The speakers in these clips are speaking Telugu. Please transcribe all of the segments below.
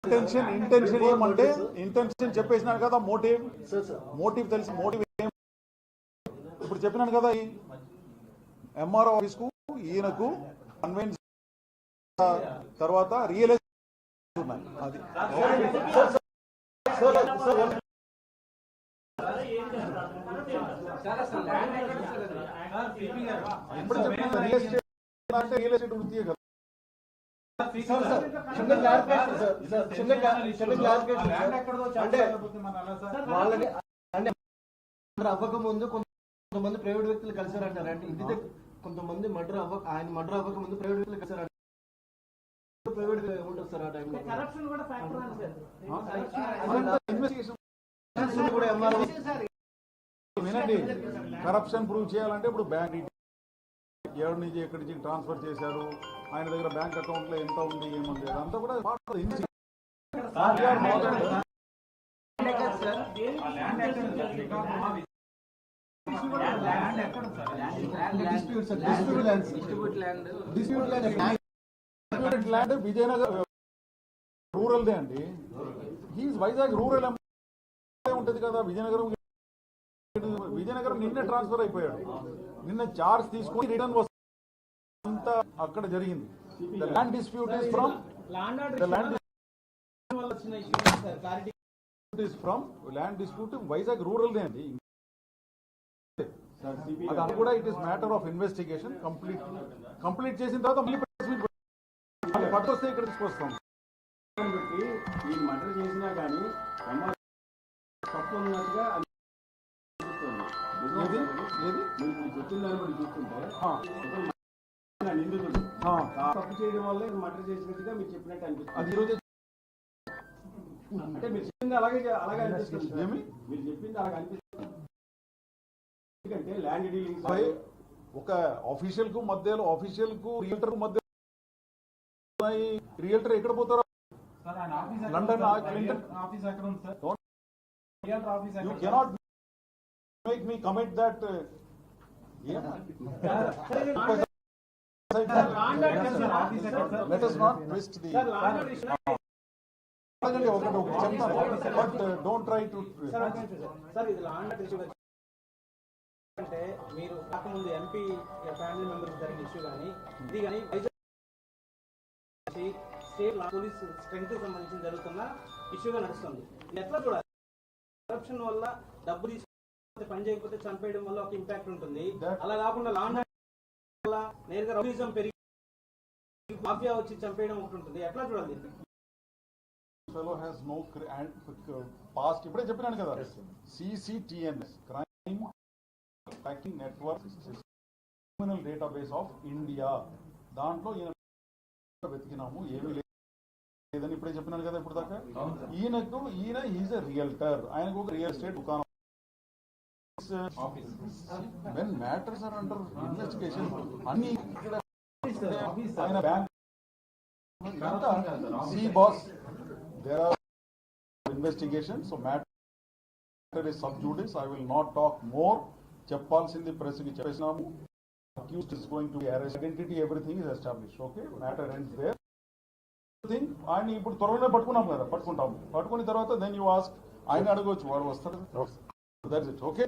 ఇంటెన్షన్ ఏమంటే ఇంటెన్షన్ చెప్పేసినాను కదా. మోటివ్ తెలిసి మోటివ్ ఇప్పుడు చెప్పినాను కదా. ఈ ఎంఆర్ఓ ఆఫీస్ కు ఈయనకు కన్వెన్స్ తర్వాత రియలైజ్ ఉన్నాయి. అది ఇప్పుడు చెప్పిన రియల్ ఎస్టేట్ వృత్తియే కదా. అవ్వక ముందు కొంతమంది ప్రైవేట్ వ్యక్తులు కలిసారంటారంటే ఇంటి దగ్గర కొంతమంది ఆయన మర్డర్ అవ్వక ముందు ప్రైవేట్ వ్యక్తులు కలిసారంట. ప్రైవేట్ ఉంటుంది సార్ ఆ టైంలో వినండి. కరప్షన్ ప్రూవ్ చేయాలంటే ఇప్పుడు బ్యాంక్ ఎవరి నుంచి ఎక్కడి నుంచి ట్రాన్స్ఫర్ చేశారు, ఆయన దగ్గర బ్యాంక్ అకౌంట్ లో ఎంత ఉంది ఏముంది అదంతా కూడా ల్యాండ్ విజయనగరం రూరల్ దే అండి. హీస్ వైజాగ్ రూరల్ ఉంటుంది కదా. విజయనగరం నిన్నే ట్రాన్స్ఫర్ అయిపోయాడు. నిన్న చార్జ్ తీసుకొని రిటర్న్ వస్తా అక్కడ జరిగింది. Land dispute is from land dispute Vizag rural they అండి. అది కూడా it is matter of investigation. Complete చేసిన తర్వాత మళ్ళీ పట్టుకొస్తే ఇక్కడ తీసుకొస్తాం. ఈ మర్డర్ చేసినా కానీ తప్పు ఉన్నట్టుగా చెప్పిన దాన్ని బట్టి చూస్తుంటే నిందితుడు తప్పు చేయడం వల్ల మర్డర్ చేసినట్టుగా మీరు చెప్పినట్టు అనిపిస్తుంది. అది ఈరోజు అంటే మీరు చెప్పింది అలాగే అనిపిస్తుంది. మీరు చెప్పింది అలాగే అనిపిస్తుంది. ఎందుకంటే ల్యాండ్ డీలింగ్ ఒక ఆఫీషియల్ కు మధ్యలో రియల్టర్ కు మధ్య రియల్టర్ ఎక్కడ పోతారో London you cannot make me commit that. Let us not twist the ఒకటి చెప్తాను but don't try to sir. ఇది లాండ్ ఇష్యూ అంటే మీరు కాకముందు ఎంపీ ఫ్యామిలీ మెంబర్స్ జరిగిన ఇష్యూ కానీ ఇది కానీ స్టేట్ పోలీస్ స్ట్రెంగ్త్ సంబంధించి జరుగుతున్న ఇష్యూగా నడుస్తుంది. ఎట్లా చూడాలి? కరప్షన్ వల్ల డబ్బు తీసుకుంటే పని చేయకపోతే చంపేయడం వల్ల ఒక ఇంపాక్ట్ ఉంటుంది. అలా కాకుండా లాండ్ వల్ల నేరుగా రౌడీజం పెరిగి మాఫియా వచ్చి చంపేయడం ఒకటి ఉంటుంది. ఎట్లా చూడాలి? Fellow has no past. ఇప్పుడే చెప్పినాను కదా. CCTNS crime tracking network criminal database of India. దాంట్లో వెతికినాము, ఏమీ లేదని ఇప్పుడే చెప్పినాను కదా. ఇప్పుడు దాకా ఈయన ఈజ్ ఎ రియల్టర్. ఆయనకు ఒక రియల్ ఎస్టేట్ దుకాణం. When matters are under investigation అన్ని ఆయన bank C boss there are investigation. So matter is sub judice. I will not talk more. చెప్పాల్సింది ప్రెస్ కి చెప్పేసినాము. Accused is going to be arrested. Identity, everything is established. Okay, matter ends there. ఆయన ఇప్పుడు త్వరలోనే పట్టుకున్నాం కదా. పట్టుకున్న తర్వాత దెన్ యూ ఆస్క్, ఆయన అడగవచ్చు, వాడు వస్తారు. That's it. Okay,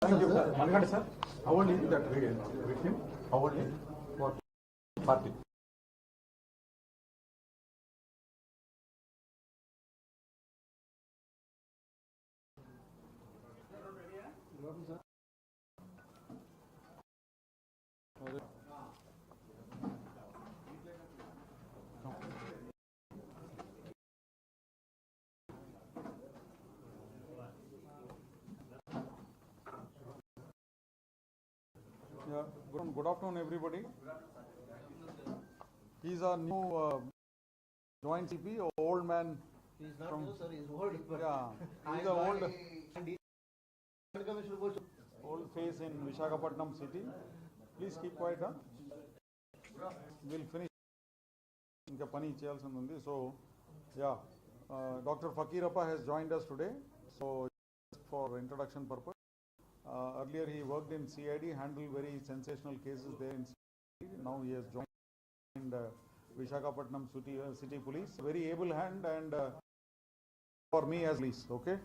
Managadi sir, how old is that victim? How old is? What party? Good afternoon, everybody. He's our new joint CP, old man. He's not new, sir. He's old. Yeah, he's an old face in Visakhapatnam city. Please keep quiet, huh? We'll finish. Inka pani cheyalsindi undi. So, yeah, Dr. Fakirappa has joined us today. So, for introduction purpose. Earlier he worked in CID, handled very sensational cases there in CID. Now he has joined Visakhapatnam City Police, very able hand, and for me as police, okay.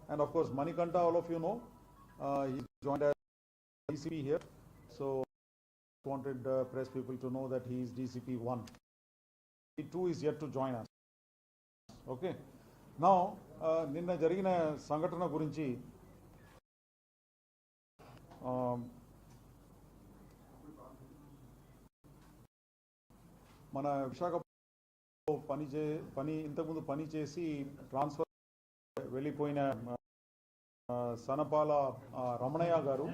And of course, Manikanta, all of you know, he joined as DCP here, so wanted press people to know that he is DCP 1. He2 is yet to join us, okay. Now, నిన్న జరిగిన సంఘటన గురించి మన విశాఖపట్నం ఇంతకుముందు పని చేసి ట్రాన్స్ఫర్ వెళ్ళిపోయిన Sanapala Ramanaiah garu,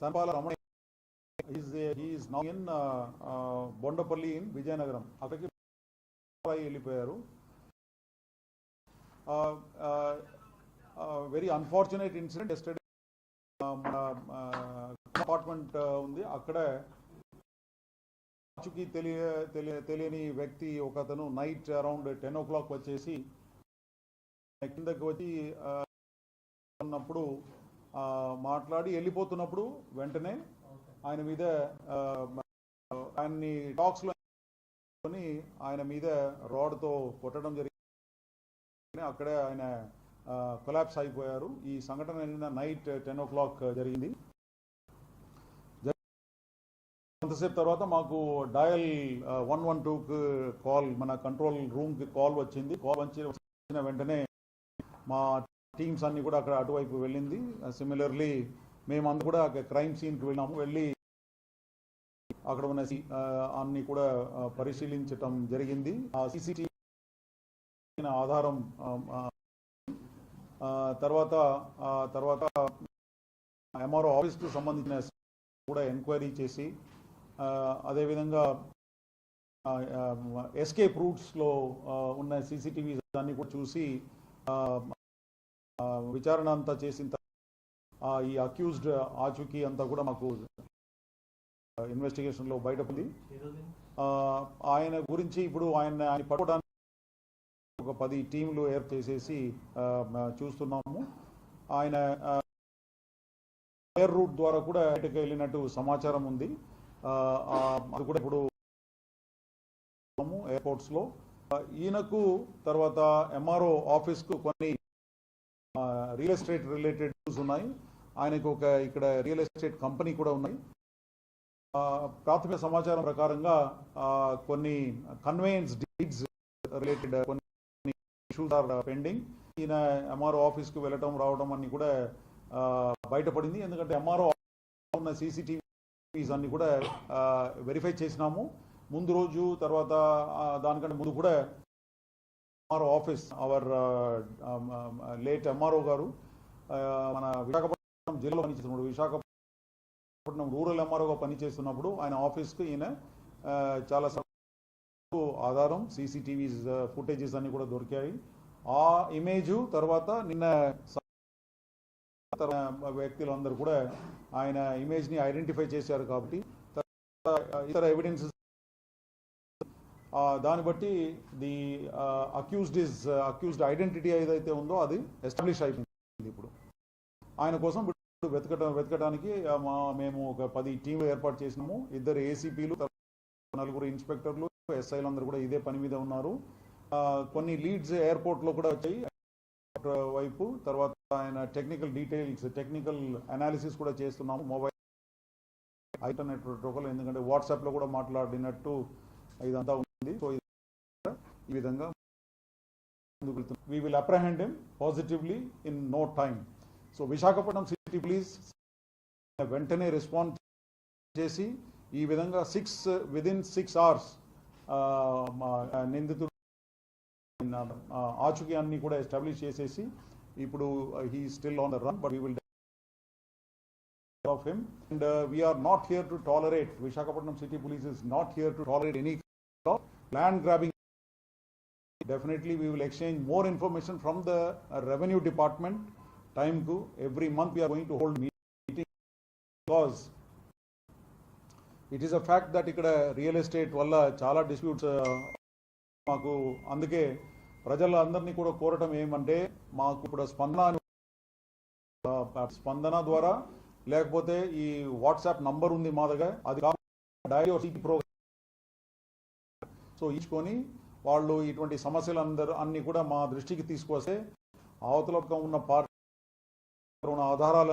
Sanapala Ramanaiah he is now in Bondapalli in Vizianagaram, అక్కడికి వెళ్ళిపోయారు. Very unfortunate incident. ఎస్టర్డే మన అపార్ట్మెంట్ ఉంది, అక్కడ ఆచూకీ తెలియని వ్యక్తి ఒకతను నైట్ అరౌండ్ 10 o'clock వచ్చేసి కిందకి వచ్చి ఉన్నప్పుడు మాట్లాడి వెళ్ళిపోతున్నప్పుడు వెంటనే ఆయన మీద ఆయన్ని టాక్స్లో ఆయన మీద రాడ్తో కొట్టడం జరిగింది. అక్కడే ఆయన కొలాప్స్ అయిపోయారు. ఈ సంఘటన నిన్న నైట్ 10 o'clock జరిగింది. కొంతసేపు తర్వాత మాకు డయల్ 112కి కాల్, మన కంట్రోల్ రూమ్కి కాల్ వచ్చింది. కాల్ వచ్చిన వెంటనే మా టీమ్స్ అన్ని కూడా అక్కడ అటువైపు వెళ్ళింది. సిమిలర్లీ మేమందరూ కూడా క్రైమ్ సీన్కి వెళ్ళాము. వెళ్ళి అక్కడ ఉన్న అన్ని కూడా పరిశీలించటం జరిగింది. ఆ CCTV ఆధారం తర్వాత MRO ఆఫీస్కు సంబంధించిన కూడా ఎంక్వైరీ చేసి, అదేవిధంగా ఎస్కేప్ రూట్స్లో ఉన్న CCTV అన్ని కూడా చూసి విచారణ అంతా చేసిన తర్వాత ఈ అక్యూజ్డ్ ఆచూకీ అంతా కూడా మాకు ఇన్వెస్టిగేషన్లో బయటపడింది. ఆయన గురించి ఇప్పుడు ఆయన పట్టుకోవడానికి ఒక 10 టీంలు ఏర్పాటు చేసేసి చూస్తున్నాము. ఆయన ఎయిర్ రూట్ ద్వారా కూడా బయటకు వెళ్ళినట్టు సమాచారం ఉంది. అది కూడా ఇప్పుడు ఎయిర్పోర్ట్స్లో ఈయనకు తర్వాత MRO ఆఫీస్కు కొన్ని రియల్ ఎస్టేట్ రిలేటెడ్ ఇష్యూస్ ఉన్నాయి. ఆయనకు ఒక ఇక్కడ రియల్ ఎస్టేట్ కంపెనీ కూడా ఉన్నాయి. ప్రాథమిక సమాచారం ప్రకారంగా కొన్ని కన్వేయన్స్ డీడ్స్ రిలేటెడ్ కొన్ని ఇష్యూస్ ఆర్ పెండింగ్. ఈయన MRO ఆఫీస్కు వెళ్ళటం రావడం అన్ని కూడా బయటపడింది. ఎందుకంటే MRO ఉన్న CCTVs అన్ని కూడా వెరిఫై చేసినాము. ముందు రోజు తర్వాత దానికంటే ముందు కూడా MRO office, our late MRO garu మన విశాఖపట్నం జిల్లాలో పనిచేస్తున్నప్పుడు, విశాఖపట్నం రూరల్ MROగా పనిచేస్తున్నప్పుడు ఆయన ఆఫీస్కు ఈయన చాలా ఆధారం CCTVs ఫుటేజెస్ అన్ని కూడా దొరికాయి. ఆ ఇమేజ్ తర్వాత నిన్న వ్యక్తులందరూ కూడా ఆయన ఇమేజ్ని ఐడెంటిఫై చేశారు. కాబట్టి ఇతర ఎవిడెన్సెస్ దాన్ని బట్టి ది అక్యూజ్డ్ ఐడెంటిటీ ఏదైతే ఉందో అది ఎస్టాబ్లిష్ అయిపోయింది. ఇప్పుడు ఆయన కోసం వెతకడానికి మేము ఒక 10 టీంలు ఏర్పాటు చేసినాము. 2 ACPలు, 4 ఇన్స్పెక్టర్లు, SIలు అందరూ కూడా ఇదే పని మీద ఉన్నారు. కొన్ని లీడ్స్ ఎయిర్పోర్ట్లో కూడా వచ్చాయి వైపు. తర్వాత ఆయన టెక్నికల్ అనాలిసిస్ కూడా చేస్తున్నాము. మొబైల్ ఇంటర్నెట్ ప్రోటోకాల్, ఎందుకంటే వాట్సాప్లో కూడా మాట్లాడినట్టు ఇదంతా ఉంది. సో ఈ విధంగా we will apprehend him positively in no time. So Visakhapatnam city police వెంటనే రెస్పాండ్ చేసి ఈ విధంగా within 6 hours నిందితుడు ఆచూకీ అన్ని కూడా ఎస్టాబ్లిష్ చేసేసి ఇప్పుడు he is still on the run, but we will of him, and we are not here to tolerate, Visakhapatnam City Police is not here to tolerate any land grabbing. Definitely we will exchange more information from the revenue department. Time ku every month we are going to hold meeting, because it is a fact that ikkada real estate valla chala disputes maaku, అందుకే ప్రజలందరినీ కూడా కోరటం ఏమంటే మాకు ఇప్పుడు స్పందన ద్వారా, లేకపోతే ఈ వాట్సాప్ నంబర్ ఉంది మా దగ్గర, అది కాకుండా డైరీ ప్రోగ్రామ్ సో ఇచ్చుకొని వాళ్ళు ఇటువంటి సమస్యలందరూ అన్ని కూడా మా దృష్టికి తీసుకొస్తే అవతల ఉన్న పార్టీ ఆధారాల